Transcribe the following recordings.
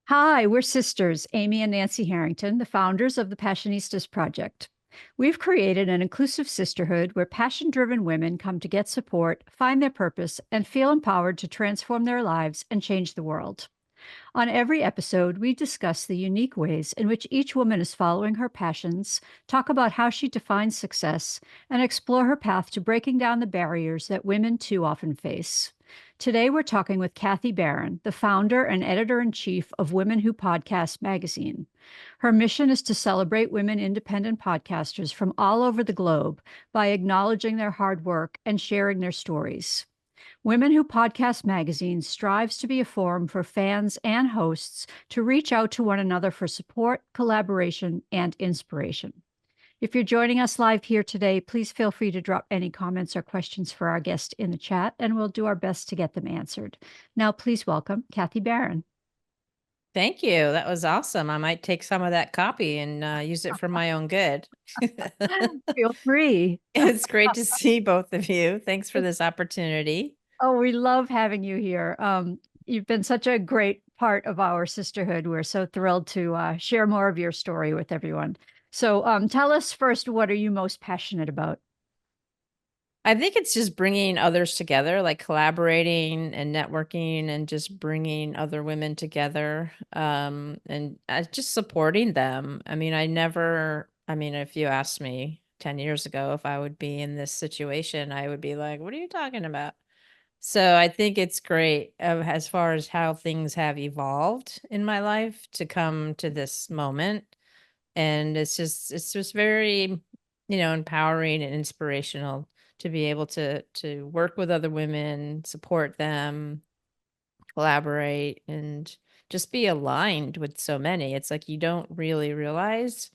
Hi, we're sisters, Amy and Nancy Harrington, the founders of the Passionistas Project. We've created an inclusive sisterhood where passion driven women come to get support, find their purpose, and feel empowered to transform their lives and change the world. On every episode, we discuss the unique ways in which each woman is following her passions, talk about how she defines success, and explore her path to breaking down the barriers that women too often face. Today, we're talking with Kathy Barron, the founder and editor in chief of Women Who Podcast magazine. Her mission is to celebrate women independent podcasters from all over the globe by acknowledging their hard work and sharing their stories. Women Who Podcast magazine strives to be a forum for fans and hosts to reach out to one another for support, collaboration, and inspiration. If you're joining us live here today, please feel free to drop any comments or questions for our guest in the chat, and we'll do our best to get them answered. Now, please welcome Kathy Barron. Thank you. That was awesome. I might take some of that copy and use it for my own good. Feel free. It's great to see both of you. Thanks for this opportunity. Oh, we love having you here. You've been such a great part of our sisterhood. We're so thrilled to share more of your story with everyone. So, tell us first, what are you most passionate about? I think it's just bringing others together, like collaborating and networking and just bringing other women together and just supporting them. If you asked me 10 years ago if I would be in this situation, I would be like, what are you talking about? So I think it's great as far as how things have evolved in my life to come to this moment. And it's just very, empowering and inspirational to be able to work with other women, support them, collaborate, and just be aligned with so many. It's like you don't really realize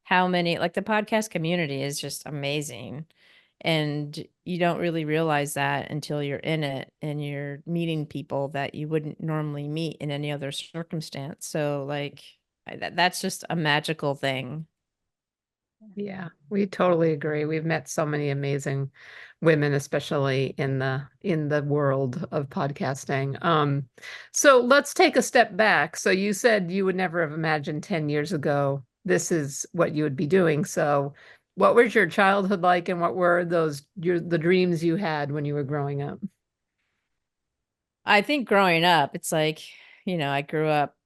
how many, like the podcast community is just amazing. And you don't really realize that until you're in it and you're meeting people that you wouldn't normally meet in any other circumstance. So, like, that's just a magical thing. Yeah, we totally agree. We've met so many amazing women, especially in the world of podcasting. So let's take a step back. So you said you would never have imagined 10 years ago this is what you would be doing. So what was your childhood like, and what were the dreams you had when you were growing up? I think growing up, it's like, I grew up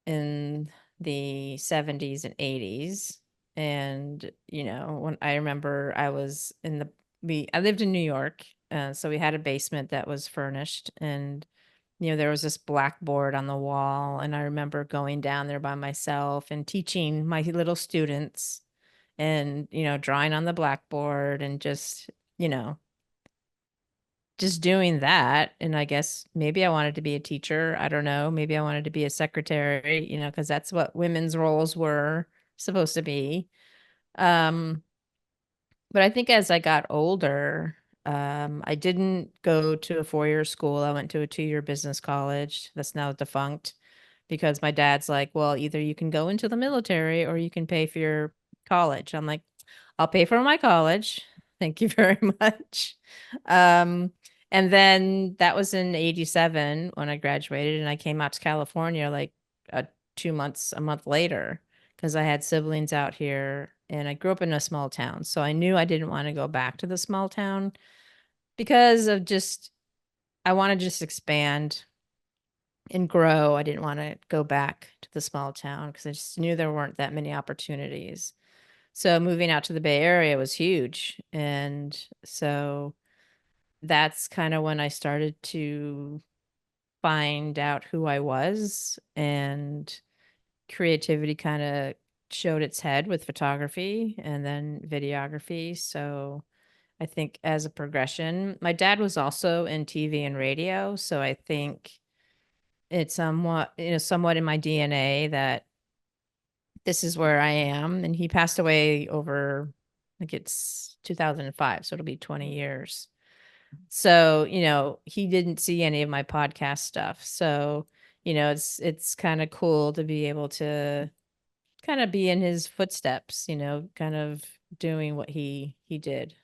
in the 70s and 80s. And, when I remember I was I lived in New York. So we had a basement that was furnished and, there was this blackboard on the wall. And I remember going down there by myself and teaching my little students and, drawing on the blackboard and you know, just doing that. And I guess maybe I wanted to be a teacher. I don't know. Maybe I wanted to be a secretary, because that's what women's roles were supposed to be. Um, but I think as I got older, I didn't go to a 4-year school. I went to a 2-year business college that's now defunct because my dad's like, well, either you can go into the military or you can pay for your college. I'm like, I'll pay for my college. Thank you very much. Um, and then that was in 87 when I graduated and I came out to California like 2 months, a month later, because I had siblings out here and I grew up in a small town. So I knew I didn't want to go back to the small town because of I want to just expand and grow. I didn't want to go back to the small town because I just knew there weren't that many opportunities. So moving out to the Bay Area was huge. And so that's kind of when I started to find out who I was, and creativity kind of showed its head with photography and then videography. So I think as a progression, my dad was also in TV and radio. So I think it's somewhat in my DNA that this is where I am. And he passed away over, I think it's 2005. So it'll be 20 years. So, he didn't see any of my podcast stuff. So, it's kind of cool to be able to kind of be in his footsteps, kind of doing what he did.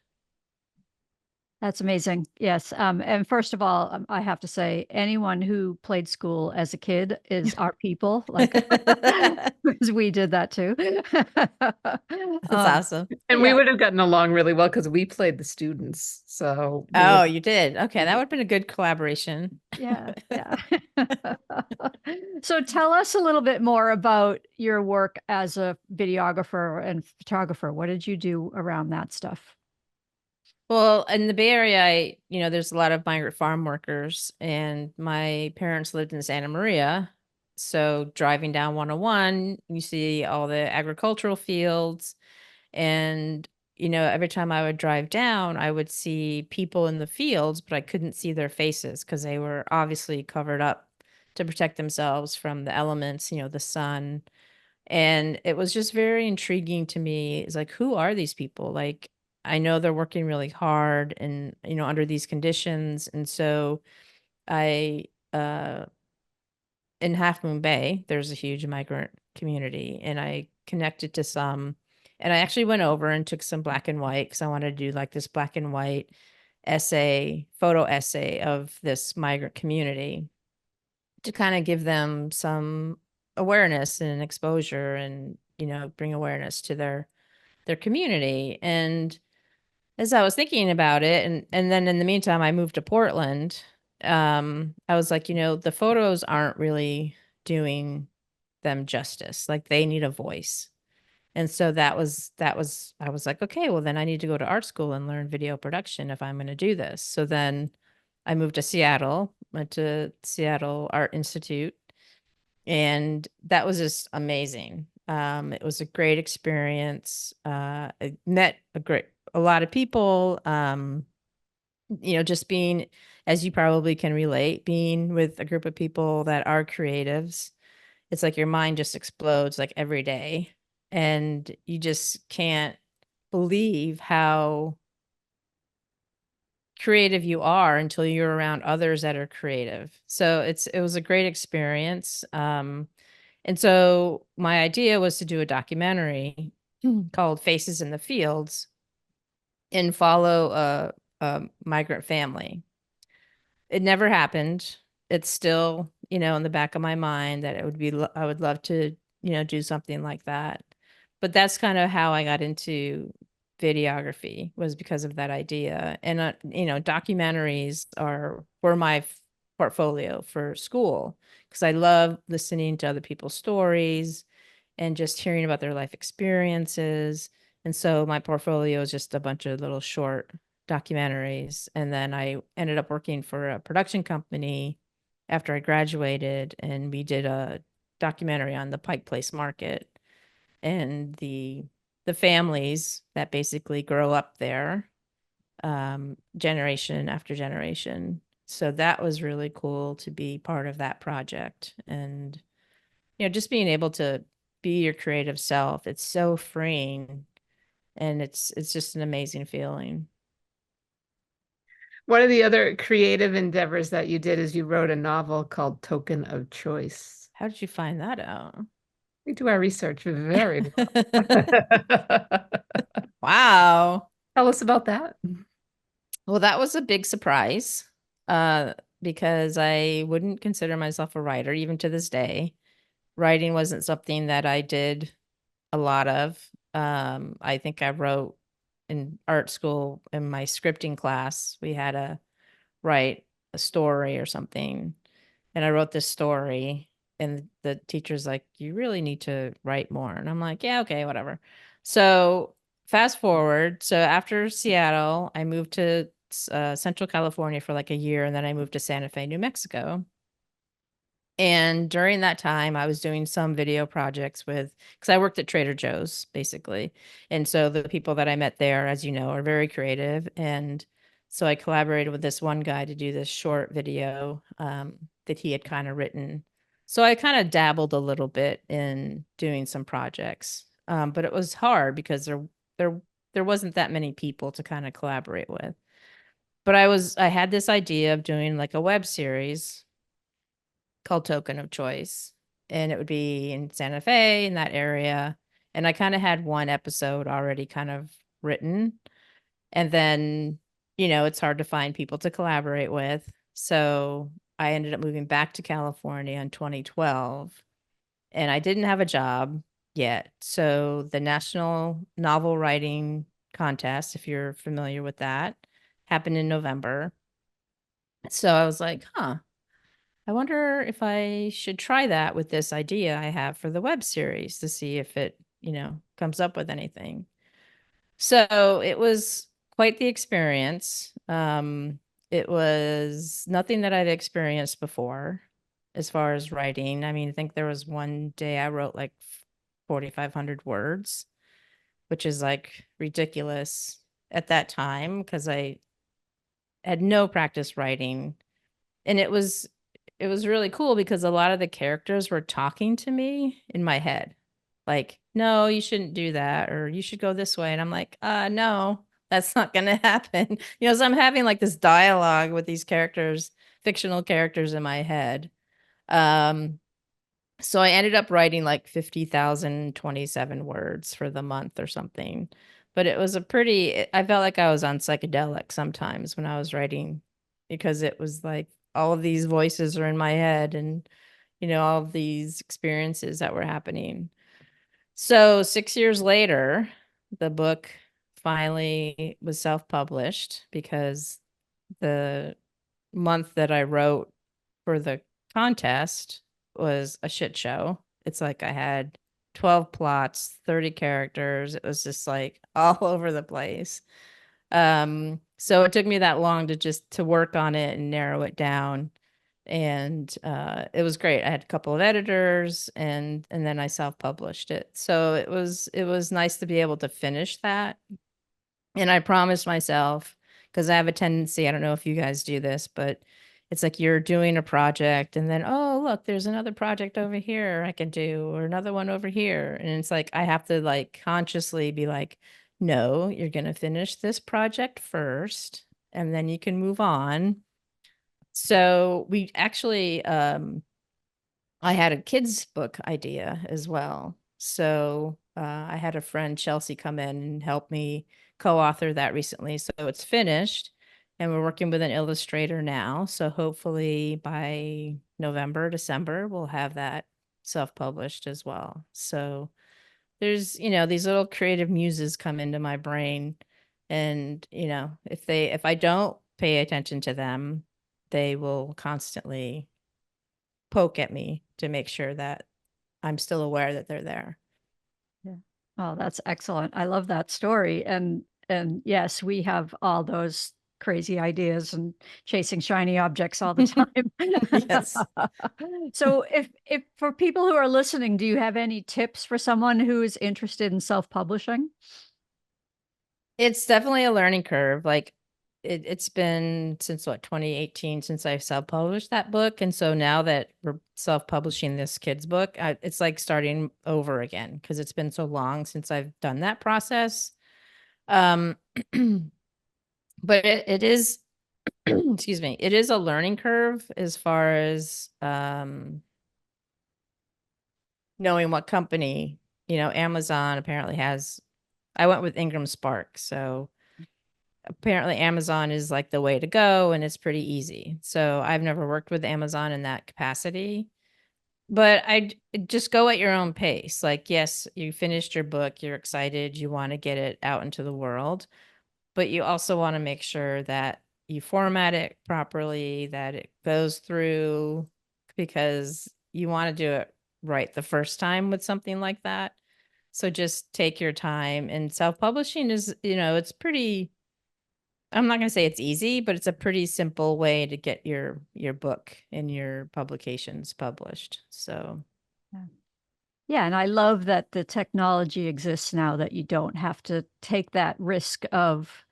That's amazing. Yes. And first of all, I have to say, anyone who played school as a kid is our people, like, because we did that too. That's awesome. And we Yeah. would have gotten along really well because we played the students. So we Oh, would, you did. Okay, that would have been a good collaboration. Yeah. Yeah. So tell us a little bit more about your work as a videographer and photographer. What did you do around that stuff? Well, in the Bay Area, there's a lot of migrant farm workers, and my parents lived in Santa Maria. So driving down 101, you see all the agricultural fields. And, every time I would drive down, I would see people in the fields, but I couldn't see their faces because they were obviously covered up to protect themselves from the elements, the sun. And it was just very intriguing to me. It's like, who are these people? Like, I know they're working really hard and, under these conditions. And so I, in Half Moon Bay, there's a huge migrant community, and I connected to some. And I actually went over and took some black and white because I wanted to do like this black and white photo essay of this migrant community to kind of give them some awareness and exposure and, bring awareness to their community. And as I was thinking about it, and then in the meantime, I moved to Portland. I was like, the photos aren't really doing them justice. Like they need a voice. And so that was I was like, okay, well then I need to go to art school and learn video production if I'm going to do this. So then I moved to Seattle, went to Seattle Art Institute, and that was just amazing. It was a great experience. I met a lot of people. Just being, as you probably can relate, being with a group of people that are creatives, it's like your mind just explodes like every day, and you just can't believe how creative you are until you're around others that are creative. So it was a great experience. And so my idea was to do a documentary called Faces in the Fields and follow a migrant family. It never happened. It's still, in the back of my mind that I would love to, do something like that. But that's kind of how I got into videography, was because of that idea. And documentaries were my portfolio for school because I love listening to other people's stories and just hearing about their life experiences. And so my portfolio is just a bunch of little short documentaries. And then I ended up working for a production company after I graduated, and we did a documentary on the Pike Place Market and the families that basically grow up there, generation after generation. So that was really cool to be part of that project. And just being able to be your creative self, it's so freeing, and it's just an amazing feeling. one of the other creative endeavors that you did is you wrote a novel called Token of Choice. How did you find that out? We do our research very well. Wow. Tell us about that. Well, that was a big surprise, uh, because I wouldn't consider myself a writer even to this day. Writing wasn't something that I did a lot of. I think I wrote in art school in my scripting class. We had to write a story or something, and I wrote this story, and the teacher's like, "You really need to write more." And I'm like, "Yeah, okay, whatever." So fast forward. So after Seattle, I moved to Central California for like a year, and then I moved to Santa Fe, New Mexico. And during that time, I was doing some video projects because I worked at Trader Joe's basically. And so the people that I met there, as you know, are very creative. And so I collaborated with this one guy to do this short video that he had kind of written. So I kind of dabbled a little bit in doing some projects. But it was hard because there wasn't that many people to kind of collaborate with. But I had this idea of doing like a web series called Token of Choice, and it would be in Santa Fe, in that area. And I kind of had one episode already kind of written. And then, it's hard to find people to collaborate with. So I ended up moving back to California in 2012, and I didn't have a job yet. So the National Novel Writing Contest, if you're familiar with that, happened in November. So I was like, I wonder if I should try that with this idea I have for the web series to see if it, comes up with anything. So it was quite the experience. It was nothing that I'd experienced before as far as writing. I mean, I think there was one day I wrote like 4,500 words, which is like ridiculous at that time because I had no practice writing. And it was really cool because a lot of the characters were talking to me in my head. Like, no, you shouldn't do that, or you should go this way. And I'm like, no, that's not gonna happen. So I'm having like this dialogue with these characters, fictional characters in my head. So I ended up writing like 50,027 words for the month or something. But it was I felt like I was on psychedelic sometimes when I was writing because it was like all of these voices are in my head and, all of these experiences that were happening. So 6 years later, the book finally was self-published because the month that I wrote for the contest was a shit show. It's like I had 12 plots, 30 characters. It was just like all over the place. So it took me that long to work on it and narrow it down. And it was great. I had a couple of editors and then I self-published it. So it was nice to be able to finish that. And I promised myself, because I have a tendency, I don't know if you guys do this, but it's like you're doing a project and then, oh, look, there's another project over here I can do, or another one over here. And it's like I have to like consciously be like, no, you're going to finish this project first and then you can move on. So we actually, I had a kids book idea as well. So I had a friend, Chelsea, come in and help me co-author that recently. So it's finished and we're working with an illustrator now. So hopefully by November, December, we'll have that self-published as well. So there's, these little creative muses come into my brain. And, if I don't pay attention to them, they will constantly poke at me to make sure that I'm still aware that they're there. Yeah. Oh, that's excellent. I love that story. And yes, we have all those crazy ideas and chasing shiny objects all the time. Yes. So if for people who are listening, do you have any tips for someone who is interested in self-publishing? It's definitely a learning curve. Like it's been since 2018 since I self-published that book. And so now that we're self-publishing this kid's book, it's like starting over again because it's been so long since I've done that process. Um, but it is, excuse me, it is a learning curve as far as knowing what company, Amazon apparently has. I went with Ingram Spark, so apparently Amazon is like the way to go and it's pretty easy. So I've never worked with Amazon in that capacity, but just go at your own pace. Like, yes, you finished your book, you're excited, you want to get it out into the world, but you also want to make sure that you format it properly, that it goes through, because you want to do it right the first time with something like that. So just take your time. And self-publishing is, it's pretty, I'm not going to say it's easy, but it's a pretty simple way to get your book and your publications published. So Yeah, and I love that the technology exists now that you don't have to take that risk of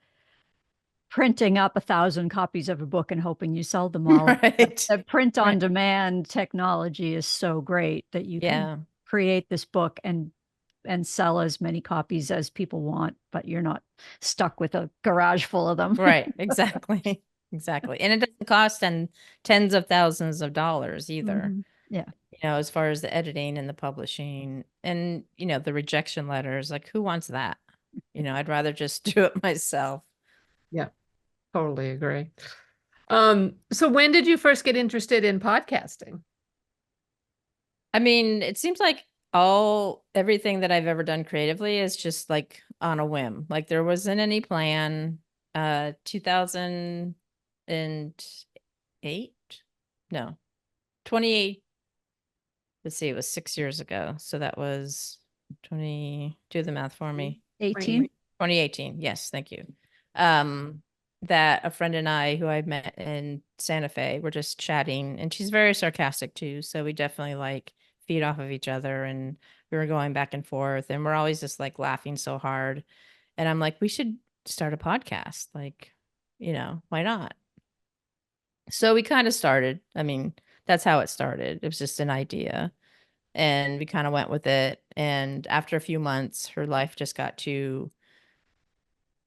printing up 1,000 copies of a book and hoping you sell them all. right. The print on Right. demand technology is so great that you can Yeah. create this book and sell as many copies as people want, but you're not stuck with a garage full of them. Right. Exactly. Exactly. And it doesn't cost tens of thousands of dollars either. Mhm. Yeah. As far as the editing and the publishing and, the rejection letters, like who wants that? I'd rather just do it myself. Yeah. Totally agree. So when did you first get interested in podcasting? I mean, it seems like everything that I've ever done creatively is just like on a whim. Like there wasn't any plan. 2008? No, 28. Let's see, it was 6 years ago. So that was do the math for me. 18. 2018. Yes, thank you. That a friend and I, who I met in Santa Fe, were just chatting, and she's very sarcastic too. So we definitely like feed off of each other, and we were going back and forth, and we're always just like laughing so hard. And I'm like, we should start a podcast. Like, why not? So we kind of started. I mean, that's how it started. It was just an idea, and we kind of went with it. And after a few months, her life just got too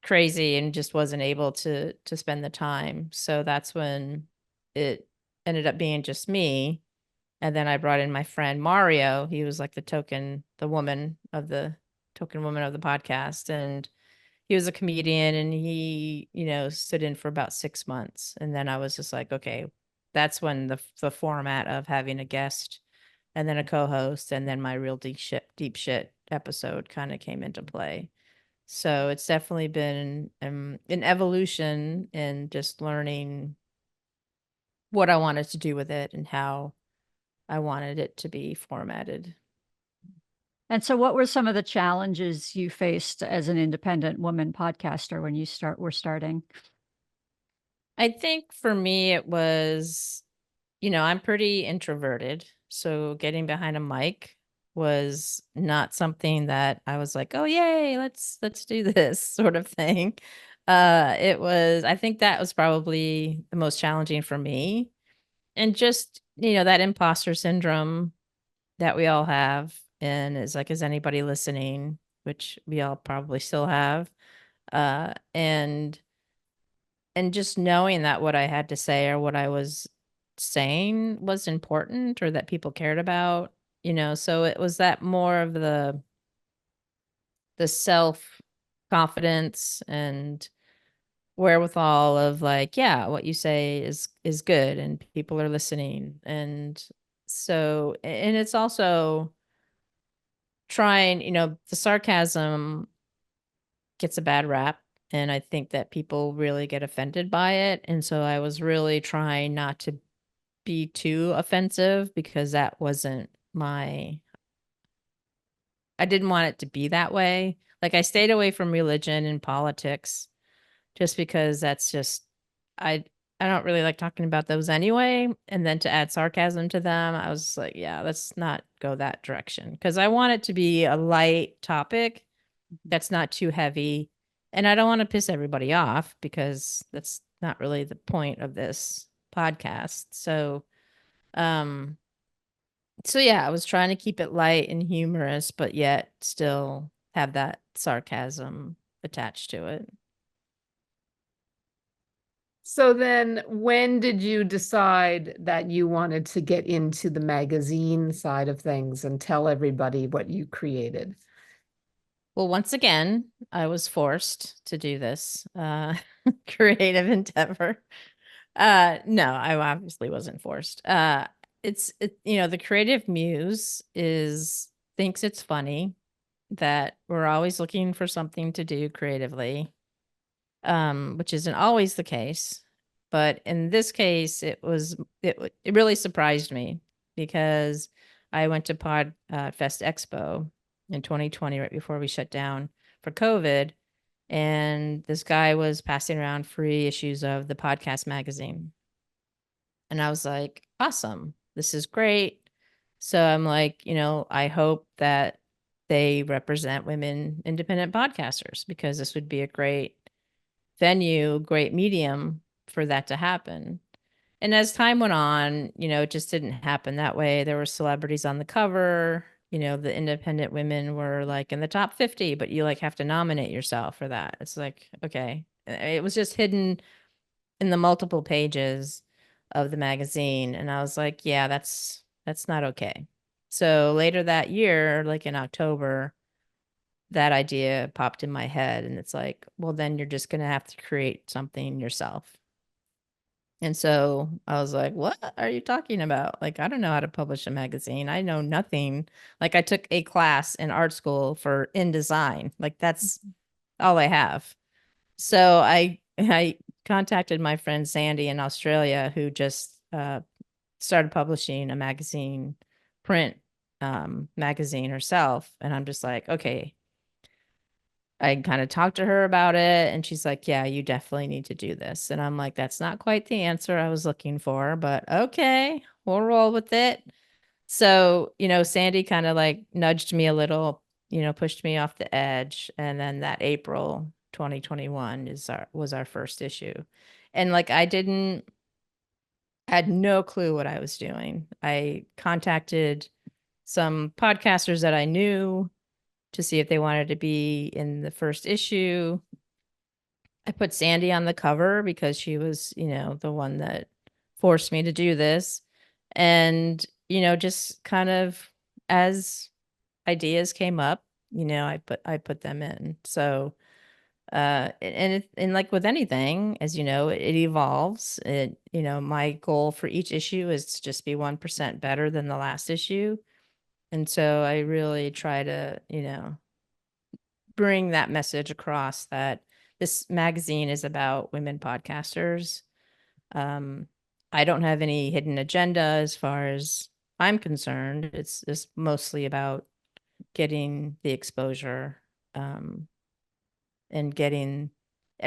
crazy and just wasn't able to spend the time. So that's when it ended up being just me. And then I brought in my friend Mario. He was like the token woman of the podcast. And he was a comedian, and he, stood in for about 6 months. And then I was just like, okay, that's when the format of having a guest and then a co-host and then my real deep shit episode kind of came into play. So it's definitely been an evolution in just learning what I wanted to do with it and how I wanted it to be formatted. And so what were some of the challenges you faced as an independent woman podcaster when you were starting? I think for me it was, I'm pretty introverted. So getting behind a mic was not something that I was like, "Oh, yay, let's do this," sort of thing. I think that was probably the most challenging for me. And just, that imposter syndrome that we all have, and it's like, is anybody listening? Which we all probably still have. And just knowing that what I had to say or what I was saying was important or that people cared about, so it was that more of the self confidence and wherewithal of like, yeah, what you say is good and people are listening. And so, and it's also trying, the sarcasm gets a bad rap, and I think that people really get offended by it. And so I was really trying not to be too offensive because that wasn't I didn't want it to be that way. Like I stayed away from religion and politics just because that's just I I don't really like talking about those anyway. And then to add sarcasm to them, I was like, yeah, let's not go that direction. Because I want it to be a light topic that's not too heavy. And I don't want to piss everybody off because that's not really the point of this podcast. Um, so yeah, I was trying to keep it light and humorous, but yet still have that sarcasm attached to it. So then when did you decide that you wanted to get into the magazine side of things and tell everybody what you created? Well, once again, I was forced to do this creative endeavor. No, I obviously wasn't forced. The creative muse thinks it's funny that we're always looking for something to do creatively, which isn't always the case. But in this case, it really surprised me because I went to Fest Expo in 2020, right before we shut down for COVID. And this guy was passing around free issues of the podcast magazine. And I was like, awesome, this is great. So I'm like, I hope that they represent women independent podcasters because this would be a great venue, great medium for that to happen. And as time went on, it just didn't happen that way. There were celebrities on the cover. The independent women were like in the top 50, but you like have to nominate yourself for that. It's like, okay. It was just hidden in the multiple pages of the magazine. And I was like, yeah, that's not okay. So later that year, like in October, that idea popped in my head, and it's like, well, then you're just going to have to create something yourself. And so I was like, what are you talking about? Like, I don't know how to publish a magazine. I know nothing. Like, I took a class in art school for InDesign. Like, that's all I have. So I contacted my friend Sandy in Australia, who just started publishing a magazine, print magazine herself. And I'm just like, okay. I kind of talked to her about it, and she's like, yeah, you definitely need to do this. And I'm like, that's not quite the answer I was looking for, but okay, we'll roll with it. So, Sandy kind of like nudged me a little, pushed me off the edge. And then that April 2021 was our first issue. And like, had no clue what I was doing. I contacted some podcasters that I knew to see if they wanted to be in the first issue. I put Sandy on the cover because she was, the one that forced me to do this. And, just kind of as ideas came up, I put them in. So and like with anything, as you know, it evolves. My goal for each issue is to just be 1% better than the last issue. And so I really try to, bring that message across that this magazine is about women podcasters. I don't have any hidden agenda as far as I'm concerned. It's mostly about getting the exposure, and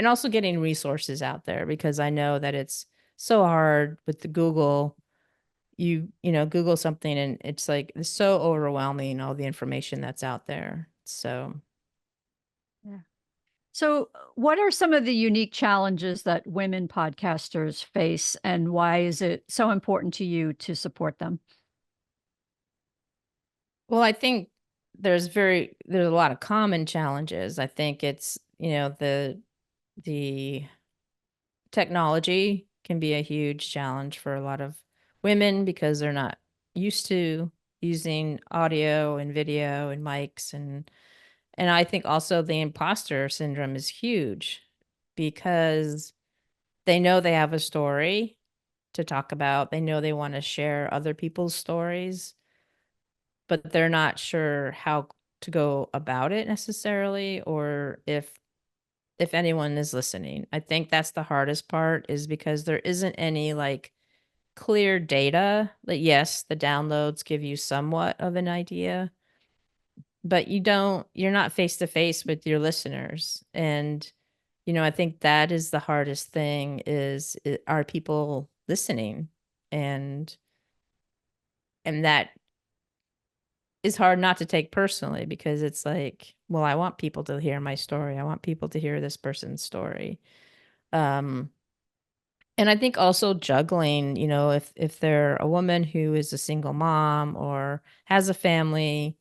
also getting resources out there, because I know that it's so hard with the Google. Google something and it's like, it's so overwhelming, all the information that's out there. So Yeah. So, what are some of the unique challenges that women podcasters face, and why is it so important to you to support them? Well, I think there's a lot of common challenges. I think it's, the technology can be a huge challenge for a lot of women because they're not used to using audio and video and mics, and I think also the imposter syndrome is huge because they know they have a story to talk about. They know they want to share other people's stories, but they're not sure how to go about it necessarily, or if anyone is listening. I think that's the hardest part, is because there isn't any like clear data. That yes, the downloads give you somewhat of an idea, but you're not face to face with your listeners. And I think that is the hardest thing, are people listening? And that is hard not to take personally, because it's like, well, I want people to hear my story. I want people to hear this person's story. And I think also juggling, if they're a woman who is a single mom or has a family,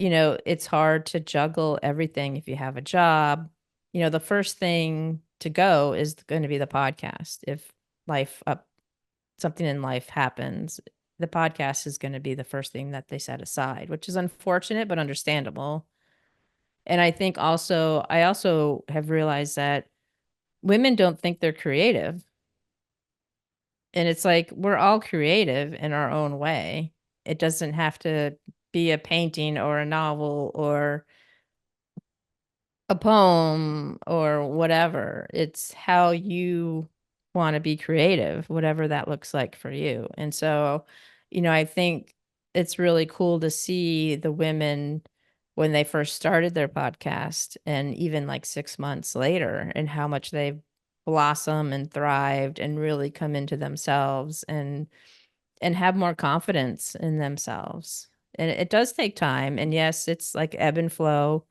it's hard to juggle everything if you have a job. The first thing to go is going to be the podcast. If something in life happens, the podcast is going to be the first thing that they set aside, which is unfortunate, but understandable. And I think I also have realized that women don't think they're creative. And it's like, we're all creative in our own way. It doesn't have to be a painting or a novel or a poem or whatever. It's how you want to be creative, whatever that looks like for you. And so, I think it's really cool to see the women when they first started their podcast, and even like 6 months later, and how much they've blossomed and thrived and really come into themselves and have more confidence in themselves. And it does take time. And yes, it's like ebb and flow.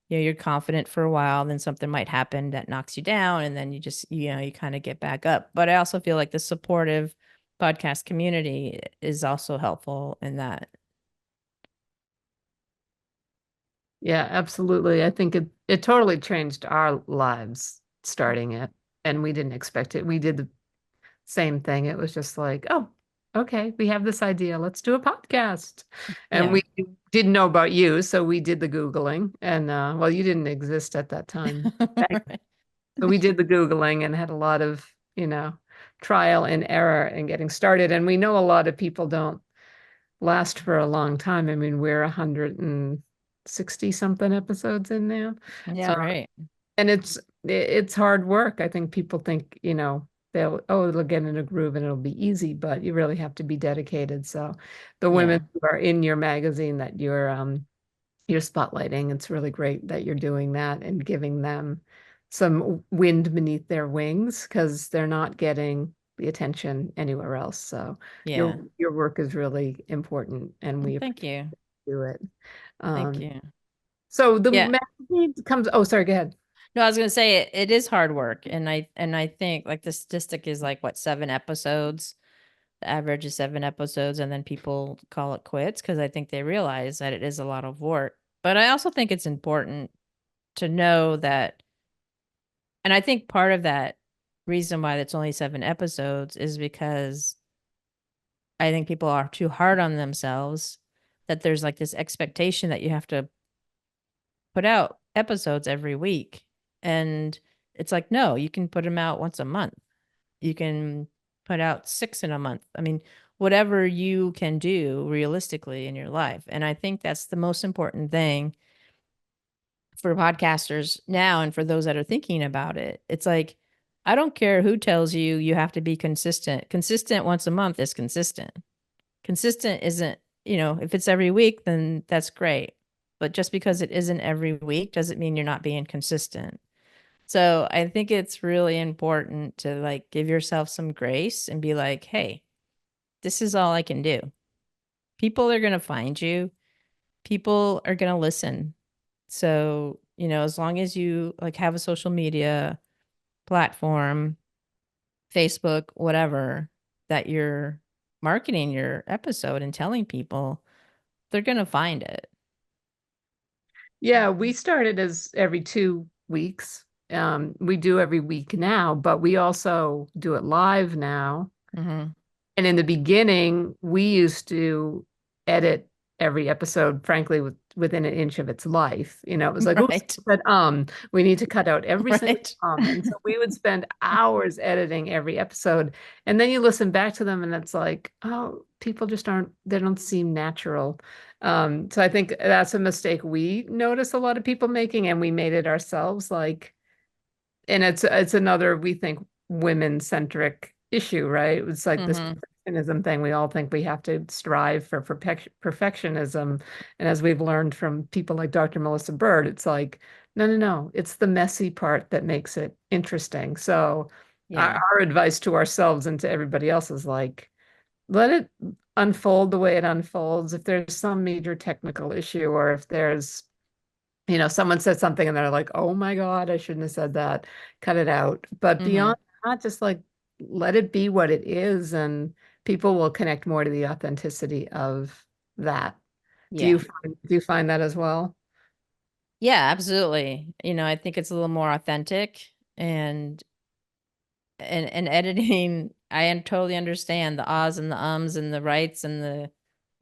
You're confident for a while, then something might happen that knocks you down, and then you just, you kind of get back up. But I also feel like the supportive podcast community is also helpful in that. Yeah, absolutely. I think it totally changed our lives starting it, and we didn't expect it. We did the same thing. It was just like, oh, okay, we have this idea. Let's do a podcast. And Yeah. we didn't know about you, so we did the Googling. And well, you didn't exist at that time. Right. So we did the Googling and had a lot of, trial and error in getting started. And we know a lot of people don't last for a long time. I mean, we're 160 something episodes in now. Yeah, right. And it's hard work. I think people think, they'll get in a groove and it'll be easy, but you really have to be dedicated. So the Yeah. women who are in your magazine that you're spotlighting, it's really great that you're doing that and giving them some wind beneath their wings because they're not getting the attention anywhere else. So Yeah. your work is really important and we Thank appreciate you. you it. Thank Um, you. so the Yeah. magazine comes, oh, sorry, go ahead. No, I was gonna say it is hard work. And I think like the statistic is like what, 7 episodes? The average is 7 episodes, and then people call it quits because I think they realize that it is a lot of work. But I also think it's important to know that, and I think part of that reason why it's only 7 episodes is because I think people are too hard on themselves, that there's like this expectation that you have to put out episodes every week. And it's like, no, you can put them out once a month. You can put out 6 in a month. I mean, whatever you can do realistically in your life. And I think that's the most important thing for podcasters now and for those that are thinking about it. It's like, I don't care who tells you you have to be consistent. Consistent once a month is consistent. Consistent isn't, if it's every week, then that's great. But just because it isn't every week doesn't mean you're not being consistent. So I think it's really important to like give yourself some grace and be like, hey, this is all I can do. People are going to find you. People are going to listen. So, as long as you like have a social media platform, Facebook, whatever, that you're marketing your episode and telling people, they're going to find it. Yeah, we started as every 2 weeks. We do every week now, but we also do it live now. Mm-hmm. And in the beginning, we used to edit every episode, frankly, within an inch of its life. It was like, oh, Right. but we need to cut out every single Right. And so we would spend hours editing every episode. And then you listen back to them and it's like, oh, people just they don't seem natural. So I think that's a mistake we notice a lot of people making, and we made it ourselves. And it's another, we think, women-centric issue, right? It's like this Mm-hmm. perfectionism thing. We all think we have to strive for perfectionism. And as we've learned from people like Dr. Melissa Bird, it's like, no, no, no. It's the messy part that makes it interesting. So Yeah. our advice to ourselves and to everybody else is like, let it unfold the way it unfolds. If there's some major technical issue, or if there's someone said something and they're like, oh my God, I shouldn't have said that, cut it out. But Mm-hmm. beyond that, just like let it be what it is, and people will connect more to the authenticity of that. Do Yeah. you find that as well? Yeah, absolutely. I think it's a little more authentic, and editing, totally understand the ahs and the ums and the rights and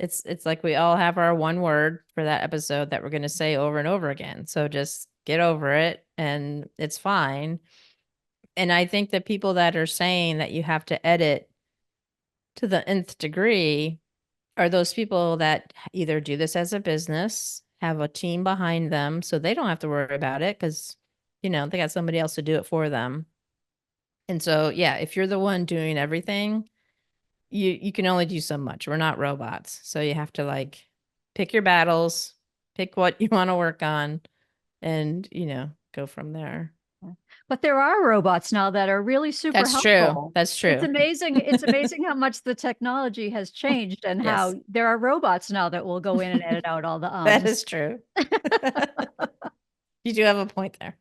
it's like we all have our one word for that episode that we're going to say over and over again. So just get over it and it's fine. And I think that people that are saying that you have to edit to the nth degree are those people that either do this as a business, have a team behind them, so they don't have to worry about it because, they got somebody else to do it for them. And so, yeah, if you're the one doing everything, you can only do so much. We're not robots. So you have to like pick your battles, pick what you want to work on, and, go from there. But there are robots now that are really super That's true. helpful. That's It's true. amazing. It's amazing how much the technology has changed and Yes, how there are robots now that will go in and edit out all the that ums. is true. You do have a point there.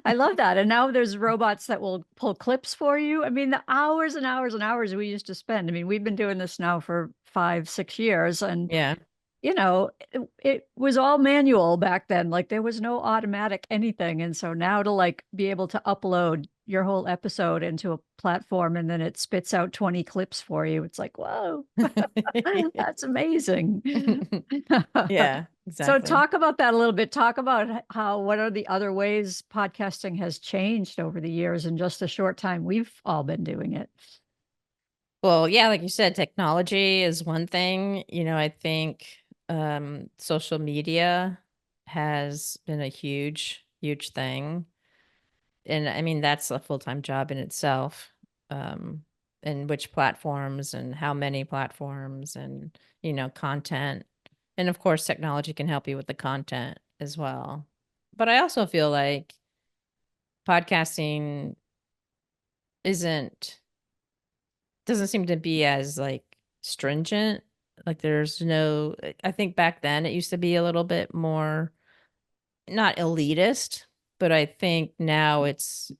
I love that. And now there's robots that will pull clips for you. I mean, the hours and hours and hours we used to spend. I mean, we've been doing this now for 5, 6 years, and Yeah. it was all manual back then. Like there was no automatic anything. And so now to like be able to upload your whole episode into a platform and then it spits out 20 clips for you, it's like, whoa, that's amazing. Yeah, So exactly. talk about that a little bit. Talk about what are the other ways podcasting has changed over the years in just a short time we've all been doing it. Well, yeah, like you said, technology is one thing. I think social media has been a huge, huge thing. And I mean, that's a full-time job in itself. Um, and which platforms and how many platforms and, content. And of course, technology can help you with the content as well. But I also feel like podcasting isn't doesn't seem to be as like stringent. Like there's no I think back then it used to be a little bit more not elitist, but I think now it's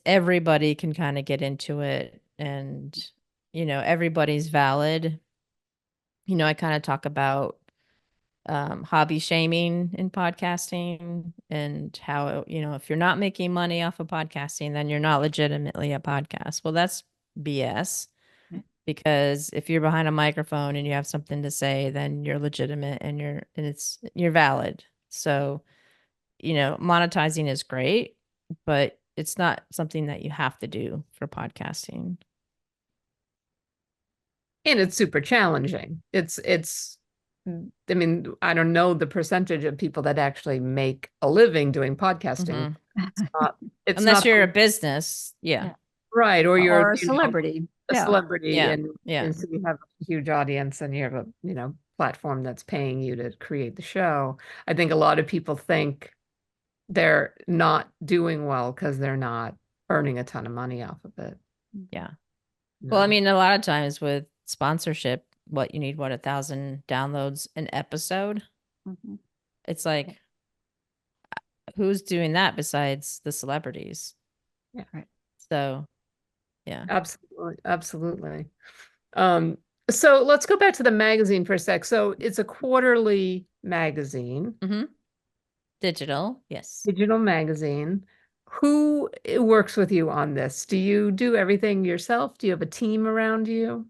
everybody can kind of get into it and everybody's valid. I kind of talk about hobby shaming in podcasting and how, if you're not making money off of podcasting, then you're not legitimately a podcast. Well, that's BS because if you're behind a microphone and you have something to say, then you're legitimate and you're valid. So, monetizing is great, but it's not something that you have to do for podcasting. And it's super challenging. I mean, I don't know the percentage of people that actually make a living doing podcasting. It's Unless not you're a business. Yeah. right. Or you're, Or a celebrity. a Yeah. celebrity Yeah. and Yeah. so you have a huge audience and you have a, platform that's paying you to create the show. I think a lot of people think they're not doing well because they're not earning a ton of money off of it. Yeah. Well, I No. mean, a lot of times with sponsorship, you need 1,000 downloads an episode. Mhm. It's like, who's doing that besides the celebrities? Yeah. Right. So, yeah. Absolutely. Absolutely. So let's go back to the magazine for a sec. So it's a quarterly magazine, Digital, yes. digital magazine. Who works with you on this? Do you do everything yourself? Do you have a team around you?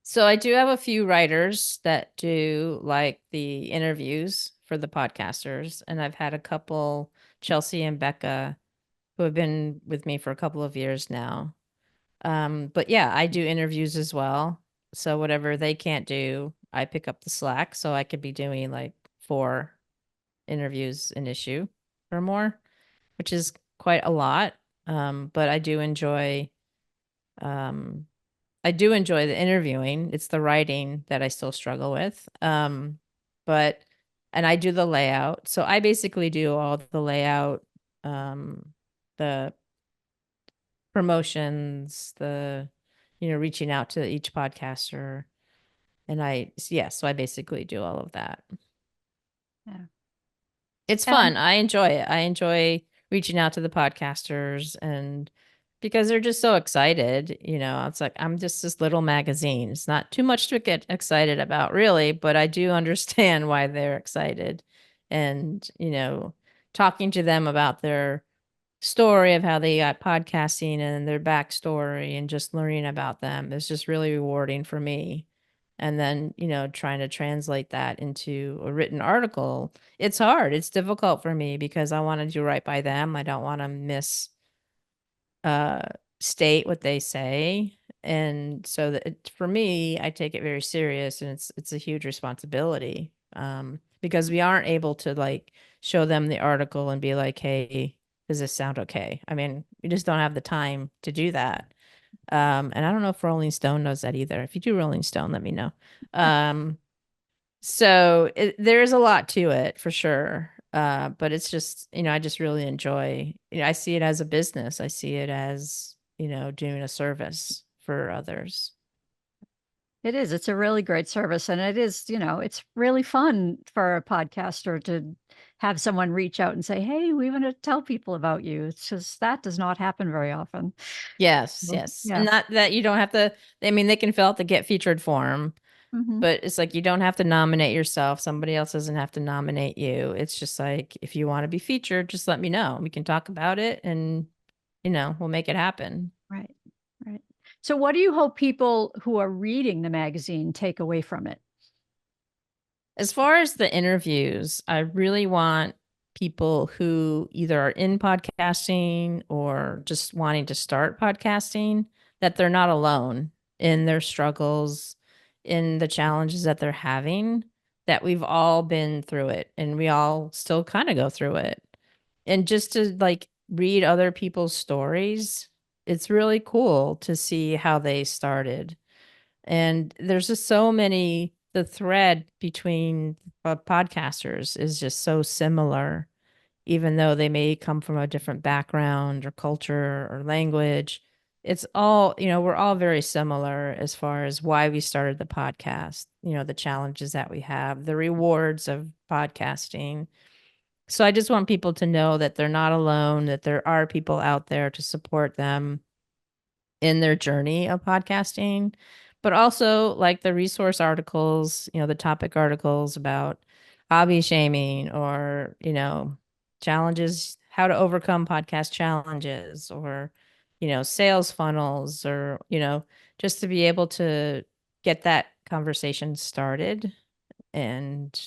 So I do have a few writers that do like the interviews for the podcasters, and I've had a couple, Chelsea and Becca, who have been with me for a couple of years now. But yeah, I do interviews as well. So whatever they can't do, I pick up the slack. So I could be doing like 4 interviews an issue or more, which is quite a lot. But um I do enjoy the interviewing. It's the writing that I still struggle with. But and I do the layout. So I basically do all the layout, the promotions, the reaching out to each podcaster. And so I basically do all of that. Yeah. It's fun. I enjoy it. I enjoy reaching out to the podcasters and because they're just so excited, it's like I'm just this little magazine. It's not too much to get excited about, really, but I do understand why they're excited. And, talking to them about their story of how they got podcasting and their backstory and just learning about them is just really rewarding for me. And then, trying to translate that into a written article, it's hard. It's difficult for me because I want to do right by them. I don't want to state what they say. And so that for me, I take it very serious and it's a huge responsibility. Because we aren't able to like show them the article and be like, hey, does this sound okay? I mean, we just don't have the time to do that. And I don't know if Rolling Stone knows that either. If you do Rolling Stone, let me know. So there is a lot to it for sure. But it's just, I just really enjoy, I see it as a business. I see it as, doing a service for others. It is. It's a really great service. And it is, it's really fun for a podcaster to have someone reach out and say, hey, we want to tell people about you. It's just that does not happen very often. Yes, Well, yes. yeah. And not that you don't have to, I mean, they can fill out the get featured form, Mhm. but it's like you don't have to nominate yourself. Somebody else doesn't have to nominate you. It's just like, if you want to be featured, just let me know. We can talk about it and, we'll make it happen. Right. Right. So, what do you hope people who are reading the magazine take away from it? As far as the interviews, I really want people who either are in podcasting or just wanting to start podcasting, that they're not alone in their struggles, in the challenges that they're having, that we've all been through it and we all still kind of go through it. And just to like read other people's stories, it's really cool to see how they started. And there's just so many, the thread between podcasters is just so similar, even though they may come from a different background or culture or language. It's all, we're all very similar as far as why we started the podcast, the challenges that we have, the rewards of podcasting. So I just want people to know that they're not alone, that there are people out there to support them in their journey of podcasting, but also like the resource articles, the topic articles about hobby shaming or, challenges, how to overcome podcast challenges or, sales funnels or, just to be able to get that conversation started and,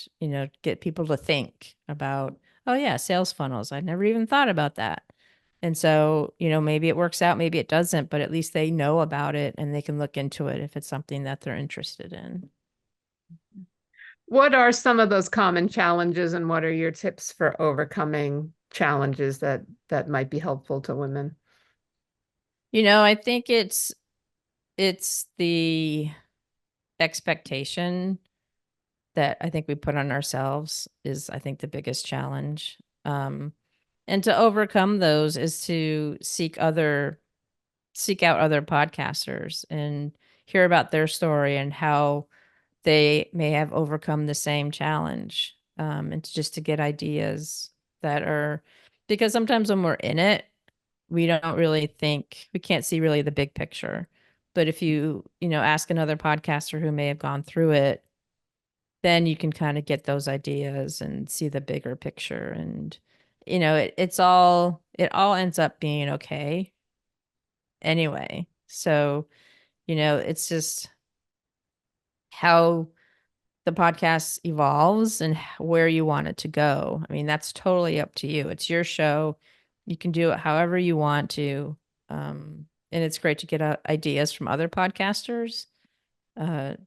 get people to think about, oh yeah, sales funnels. I never even thought about that. And so, maybe it works out, maybe it doesn't, but at least they know about it and they can look into it if it's something that they're interested in. What are some of those common challenges and what are your tips for overcoming challenges that might be helpful to women? I think it's the expectation that I think we put on ourselves is, I think, the biggest challenge. And to overcome those is to seek out other podcasters and hear about their story and how they may have overcome the same challenge. And just to get ideas that are, because sometimes when we're in it, we don't really think, we can't see really the big picture. But if you, ask another podcaster who may have gone through it, then you can kind of get those ideas and see the bigger picture. And, it all ends up being okay anyway. So, it's just how the podcast evolves and where you want it to go. I mean, that's totally up to you. It's your show. You can do it however you want to. And it's great to get ideas from other podcasters.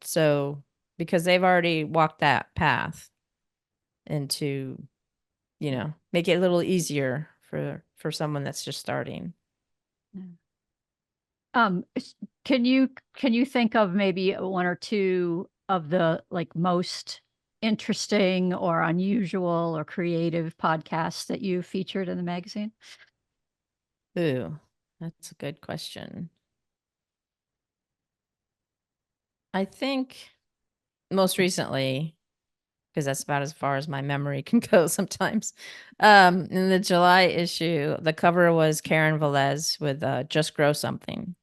So because they've already walked that path and to, make it a little easier for someone that's just starting. Can you think of maybe one or two of the like most interesting or unusual or creative podcasts that you featured in the magazine? Ooh, that's a good question. I think most recently, because that's about as far as my memory can go sometimes. In the July issue, the cover was Karen Velez with Just Grow Something.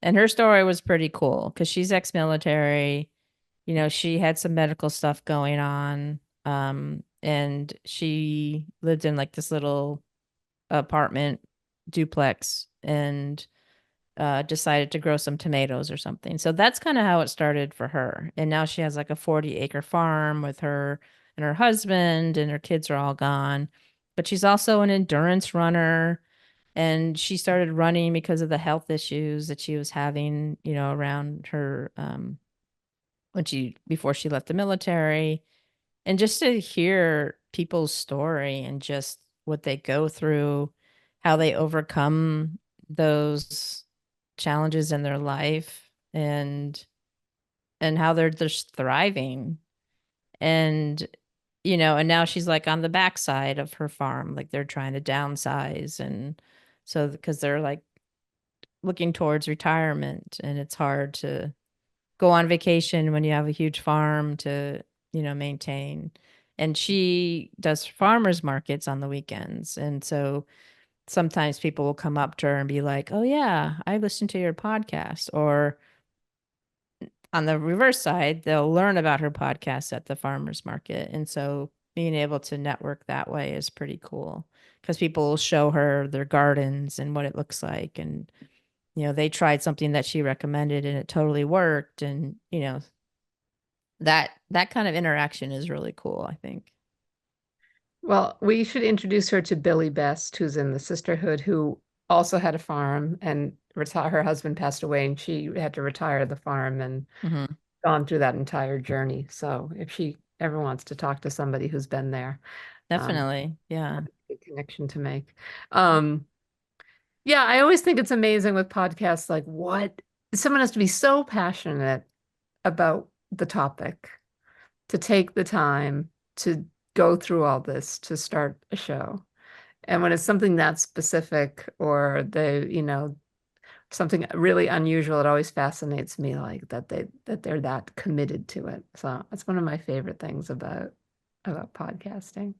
And her story was pretty cool because she's ex-military. She had some medical stuff going on. And she lived in like this little apartment duplex and decided to grow some tomatoes or something. So that's kind of how it started for her. And now she has like a 40-acre farm with her and her husband, and her kids are all gone. But she's also an endurance runner. And she started running because of the health issues that she was having, around her before she left the military. And just to hear people's story and just what they go through, how they overcome those challenges in their life and how they're just thriving. And and now she's like on the backside of her farm, like they're trying to downsize, and so because they're like looking towards retirement and it's hard to go on vacation when you have a huge farm to, maintain. And she does farmers markets on the weekends. And so sometimes people will come up to her and be like, "Oh yeah, I listened to your podcast." Or on the reverse side, they'll learn about her podcast at the farmers market. And so being able to network that way is pretty cool because people will show her their gardens and what it looks like. And, they tried something that she recommended and it totally worked. And, that kind of interaction is really cool, I think. Well, we should introduce her to Billy Best, who's in the sisterhood, who also had a farm and her husband passed away and she had to retire the farm and Mm-hmm. gone through that entire journey. So if she ever wants to talk to somebody who's been there, Definitely. Yeah. that'd be a good connection to make. Yeah, I always think it's amazing with podcasts, like what someone has to be so passionate about the topic to take the time to go through all this to start a show. And when it's something that specific or something really unusual, it always fascinates me like that they're that committed to it. So that's one of my favorite things about podcasting.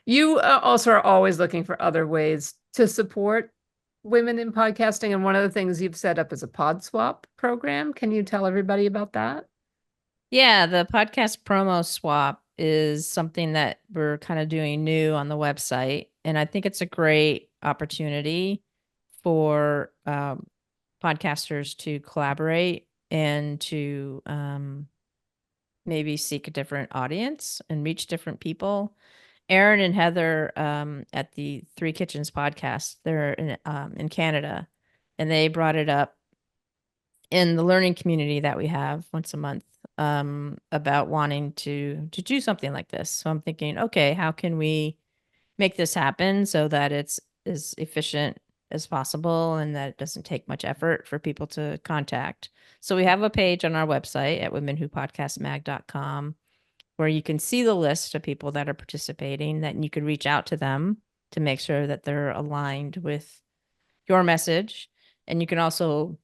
You also are always looking for other ways to support women in podcasting, and one of the things you've set up is a pod swap program. Can you tell everybody about that? Yeah, the podcast promo swap is something that we're kind of doing new on the website. And I think it's a great opportunity for podcasters to collaborate and to maybe seek a different audience and reach different people. Aaron and Heather at the Three Kitchens podcast, they're in Canada, and they brought it up in the learning community that we have once a month about wanting to do something like this. So I'm thinking, okay, how can we make this happen so that it's as efficient as possible and that it doesn't take much effort for people to contact. So we have a page on our website at womenwhopodcastmag.com where you can see the list of people that are participating, that you could reach out to them to make sure that they're aligned with your message. And you can also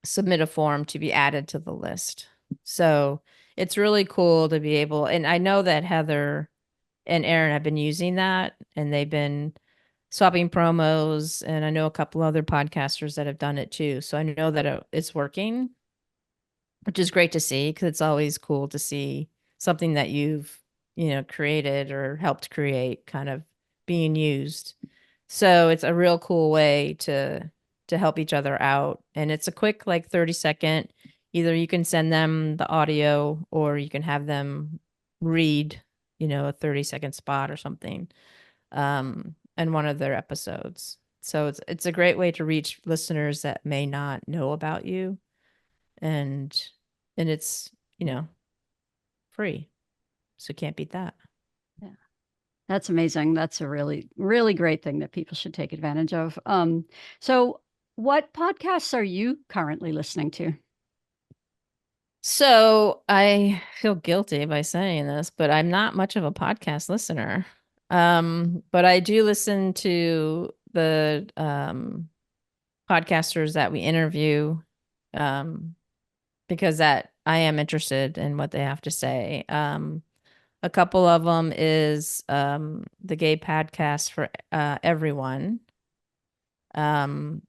submit a form to be added to the list. So it's really cool to be able, and I know that Heather and Aaron have been using that and they've been swapping promos, and I know a couple other podcasters that have done it too. So I know that it's working, which is great to see because it's always cool to see something that you've, created or helped create kind of being used. So it's a real cool way to help each other out. And it's a quick, like 30-second, either you can send them the audio or you can have them read, a 30-second spot or something in one of their episodes. So it's a great way to reach listeners that may not know about you. And it's, free. So can't beat that. Yeah. That's amazing. That's a really, really great thing that people should take advantage of. So what podcasts are you currently listening to? So I feel guilty by saying this, but I'm not much of a podcast listener. But I do listen to the podcasters that we interview because that I am interested in what they have to say. A couple of them is the Gay Podcast for Everyone. And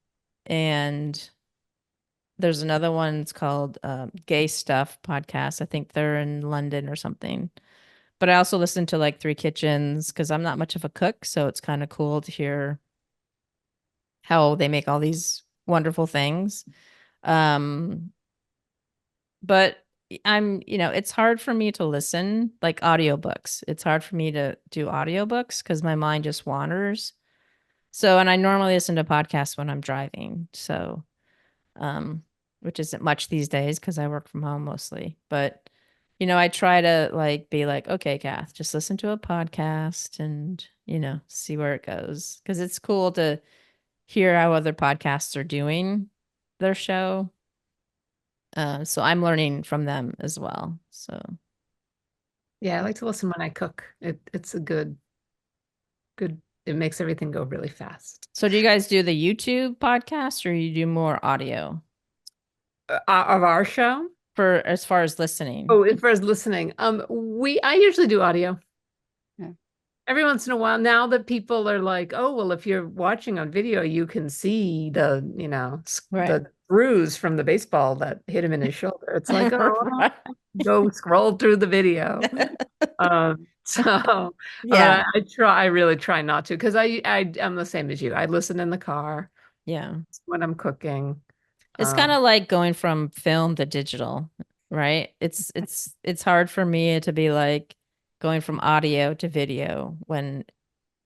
there's another one, it's called Gay Stuff Podcast. I think they're in London or something. But I also listen to like Three Kitchens because I'm not much of a cook. So it's kind of cool to hear how they make all these wonderful things. But it's hard for me to listen like audiobooks. It's hard for me to do audiobooks because my mind just wanders. So, and I normally listen to podcasts when I'm driving. So, which isn't much these days because I work from home mostly. But, I try to like be like, okay, Kath, just listen to a podcast and, see where it goes. Because it's cool to hear how other podcasts are doing their show. So I'm learning from them as well. So Yeah, I like to listen when I cook. It's a good, it makes everything go really fast. do you guys do the YouTube podcast or you do more audio? Of our show? for as far as listening? Oh, as far as listening, I usually do audio. Yeah. Every once in a while, now that people are like, oh, well, if you're watching on video, you can see the, Right. the bruise from the baseball that hit him in his shoulder. It's like, oh, Right. go scroll through the video. So Yeah. I really try not to, because I'm the same as you. I listen in the car Yeah. when I'm cooking. It's kind Um, of like going from film to digital, right? It's hard for me to be like going from audio to video when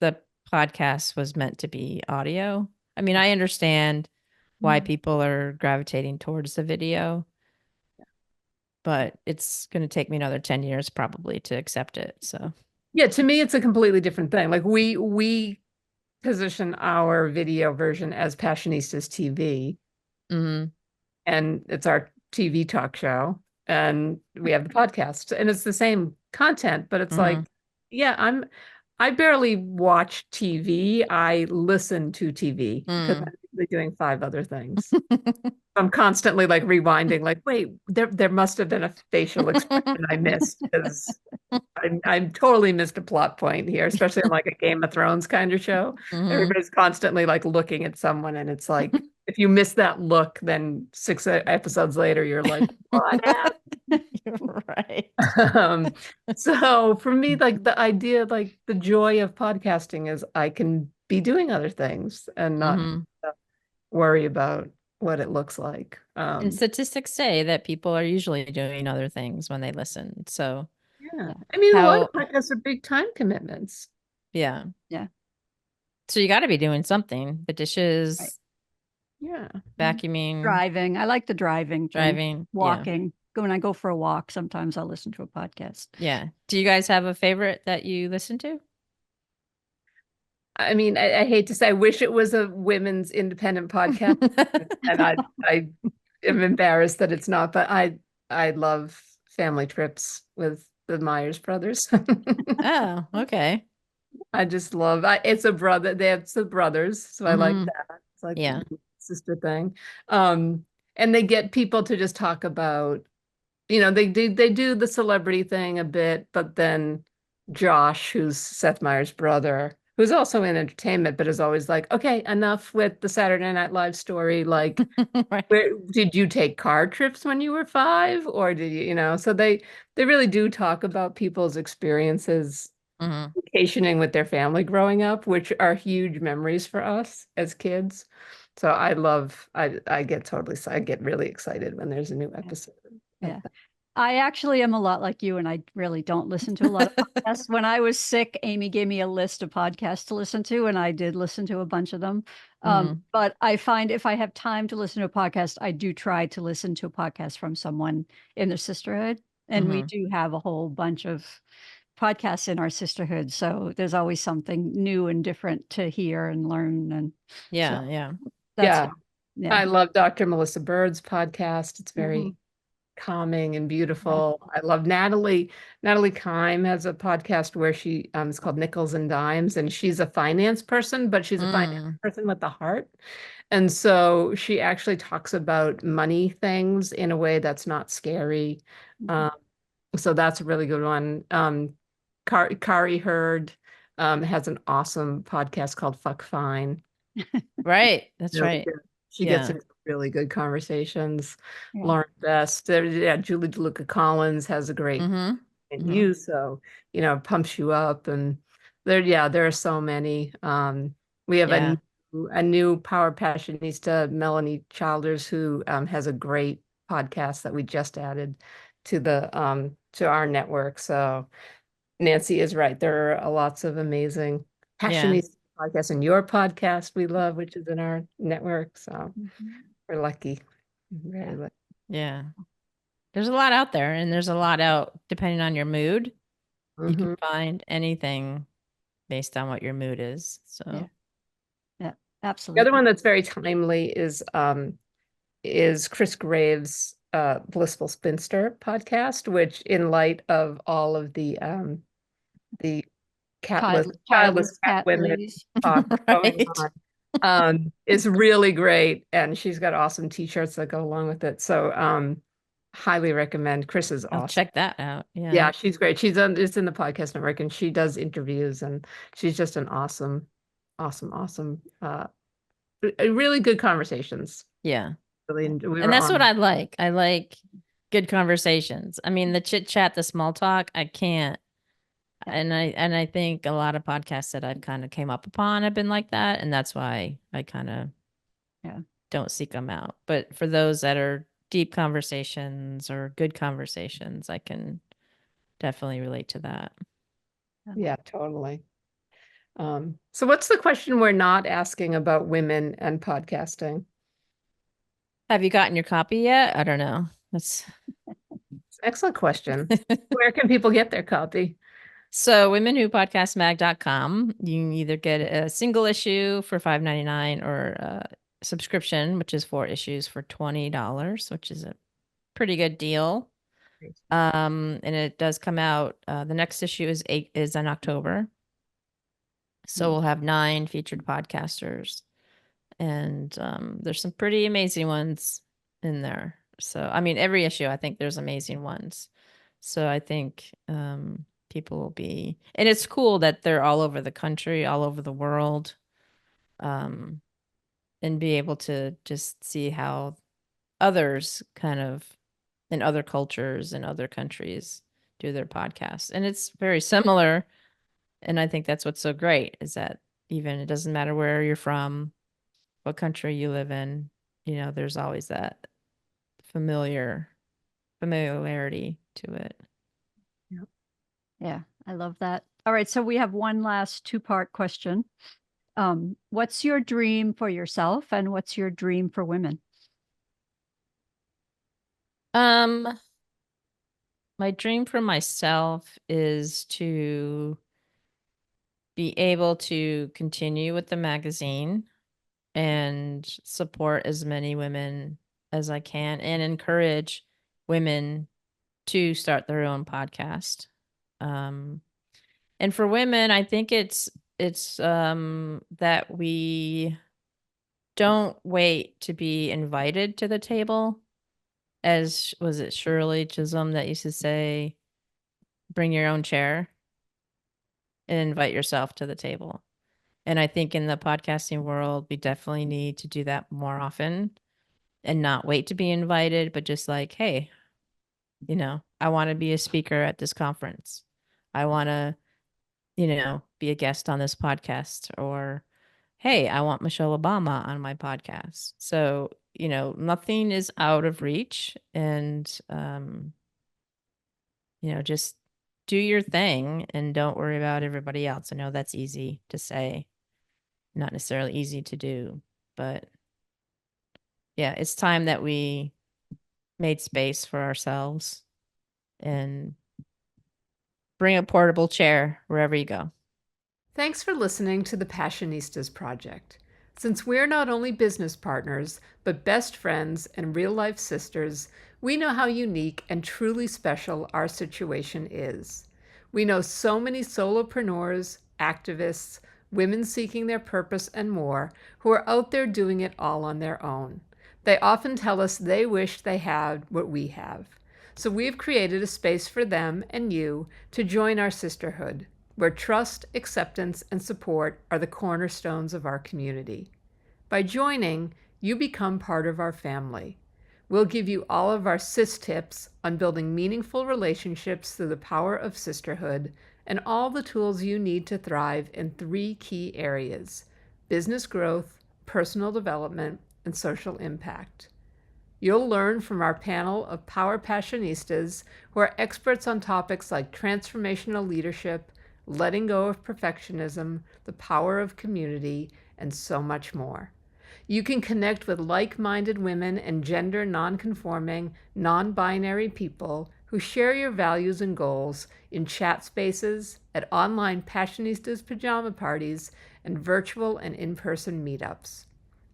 the podcast was meant to be audio. I mean, I understand why people are gravitating towards the video, but it's going to take me another 10 years probably to accept it. So, yeah, to me, it's a completely different thing. Like we position our video version as Passionistas TV, mhm, and it's our TV talk show, and we have the podcast, and it's the same content, but it's like, mhm. yeah, I barely watch TV. I listen to TV because Mm. I'm usually doing five other things. I'm constantly like rewinding, like, wait, there must have been a facial expression I missed, because I'm totally missed a plot point here, especially on like a Game of Thrones kind of show. Mhm. Everybody's constantly like looking at someone, and it's like, if you miss that look, then six episodes later, you're like, what You're right. happened? So for me, like the idea, like the joy of podcasting is I can be doing other things and not Mhm. worry about what it looks like. And statistics say that people are usually doing other things when they listen. So, Yeah. I mean, a lot of how, podcasts are big time commitments. yeah. Yeah. So you got to be doing something. The Right. dishes, Yeah. vacuuming, Driving. I like the driving thing. driving. Yeah. Walking. When I go for a walk, sometimes I'll listen to a podcast. Yeah. Do you guys have a favorite that you listen to? I mean, I hate to say, I wish it was a women's independent podcast, and I am embarrassed that it's not, but I love Family Trips with the Myers brothers. Oh, okay. I just love, it's a brother, they have the brothers, so I like Hmm. that. It's like Yeah. a sister thing. And they get people to just talk about, they do the celebrity thing a bit, but then Josh, who's Seth Meyers' brother, who's also in entertainment, but is always like, okay, enough with the Saturday Night Live story. Like, Right. where did you take car trips when you were 5, or did so they really do talk about people's experiences Hmm. vacationing with their family growing up, which are huge memories for us as kids. So I get really excited when there's a new episode like Yeah. that. I actually am a lot like you, and I really don't listen to a lot of podcasts. When I was sick, Amy gave me a list of podcasts to listen to, and I did listen to a bunch of them. Mhm. But I find if I have time to listen to a podcast, I do try to listen to a podcast from someone in the sisterhood. And we Mhm. do have a whole bunch of podcasts in our sisterhood. So there's always something new and different to hear and learn. And so Yeah. Yeah. that's, Yeah, yeah. I love Dr. Melissa Bird's podcast. It's Mhm. very calming and Yeah. beautiful. I love Natalie Kime has a podcast where it's called Nickels and Dimes, and she's a finance person, but she's a finance Mm. person with a heart. And so she actually talks about money things in a way that's not scary. Mhm. Um, so that's a really good one. Kari Hurd has an awesome podcast called Fuck Fine. Right. That's Really right. good. She gets Yeah. into really good conversations. Yeah. Lauren Best, yeah, Julie DeLuca Collins has a great Mhm. in Mhm. you, so pumps you up, and there are so many. We have Yeah. a new Power Passionista, Melanie Childers, who has a great podcast that we just added to our network. So Nancy is right. There are lots of amazing Yeah. Passionista podcasts, and your podcast we love, which is in our network. So Mhm. we're lucky. Very Yeah. lucky. Yeah. There's a lot out there, and there's a lot out depending on your mood. You can Mhm. find anything based on what your mood is. Yeah. So, Yeah. The other Absolutely. one that's very timely is Chris Graves' Blissful Spinster podcast, which in light of all of the childless Childless cat cat women ladies. talk going right. on. is really great. And she's got awesome t-shirts that go along with it. So highly recommend. Chris is I'll awesome. check that out. Yeah. Yeah, she's great. It's in the podcast network and she does interviews and she's just an awesome, really good conversations. Yeah. Really, we And were that's what on. I like. I like good conversations. I mean, the chit chat, the small talk, I can't. And I think a lot of podcasts that I've kind of came up upon have been like that, and that's why I kind of don't seek them out. But for those that are deep conversations or good conversations, I can definitely relate to that. Yeah, totally. So what's the question we're not asking about women and podcasting? Have you gotten your copy yet? I don't know. That's Excellent question. Where can people get their copy? So womenwhopodcastmag.com, you can either get a single issue for $5.99 or a subscription, which is 4 issues for $20, which is a pretty good deal. And it does come out. The next issue is in October. So we'll have 9 featured podcasters, and there's some pretty amazing ones in there. So I mean, every issue, I think there's amazing ones. So I think people will be, and it's cool that they're all over the country, all over the world, and be able to just see how others kind of in other cultures and other countries do their podcasts. And it's very similar. And I think that's what's so great is that even it doesn't matter where you're from, what country you live in, there's always that familiarity to it. Yeah, I love that. All right, so we have one last 2-part question. What's your dream for yourself and what's your dream for women? My dream for myself is to be able to continue with the magazine and support as many women as I can and encourage women to start their own podcast. And for women, I think it's that we don't wait to be invited to the table. As was it Shirley Chisholm that used to say, bring your own chair and invite yourself to the table. And I think in the podcasting world, we definitely need to do that more often and not wait to be invited, but just like, hey, I want to be a speaker at this conference. I want to, be a guest on this podcast, or, hey, I want Michelle Obama on my podcast. So, nothing is out of reach, and, just do your thing and don't worry about everybody else. I know that's easy to say, not necessarily easy to do, but yeah, it's time that we made space for ourselves and bring a portable chair wherever you go. Thanks for listening to the Passionistas Project. Since we're not only business partners, but best friends and real-life sisters, we know how unique and truly special our situation is. We know so many solopreneurs, activists, women seeking their purpose, and more who are out there doing it all on their own. They often tell us they wish they had what we have. So we've created a space for them and you to join our sisterhood, where trust, acceptance, and support are the cornerstones of our community. By joining, you become part of our family. We'll give you all of our sis tips on building meaningful relationships through the power of sisterhood and all the tools you need to thrive in 3 key areas: business growth, personal development, and social impact. You'll learn from our panel of Power Passionistas who are experts on topics like transformational leadership, letting go of perfectionism, the power of community, and so much more. You can connect with like-minded women and gender non-conforming, non-binary people who share your values and goals in chat spaces, at online Passionistas pajama parties, and virtual and in-person meetups.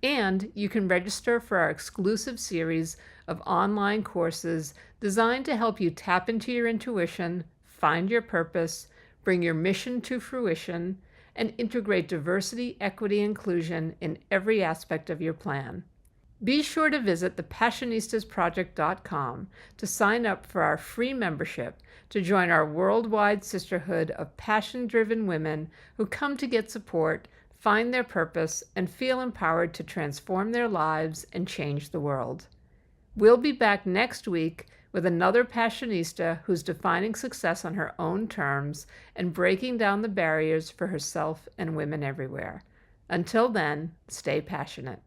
And you can register for our exclusive series of online courses designed to help you tap into your intuition, find your purpose, bring your mission to fruition, and integrate diversity, equity, and inclusion in every aspect of your plan. Be sure to visit thepassionistasproject.com to sign up for our free membership to join our worldwide sisterhood of passion-driven women who come to get support, find their purpose, and feel empowered to transform their lives and change the world. We'll be back next week with another Passionista who's defining success on her own terms and breaking down the barriers for herself and women everywhere. Until then, stay passionate.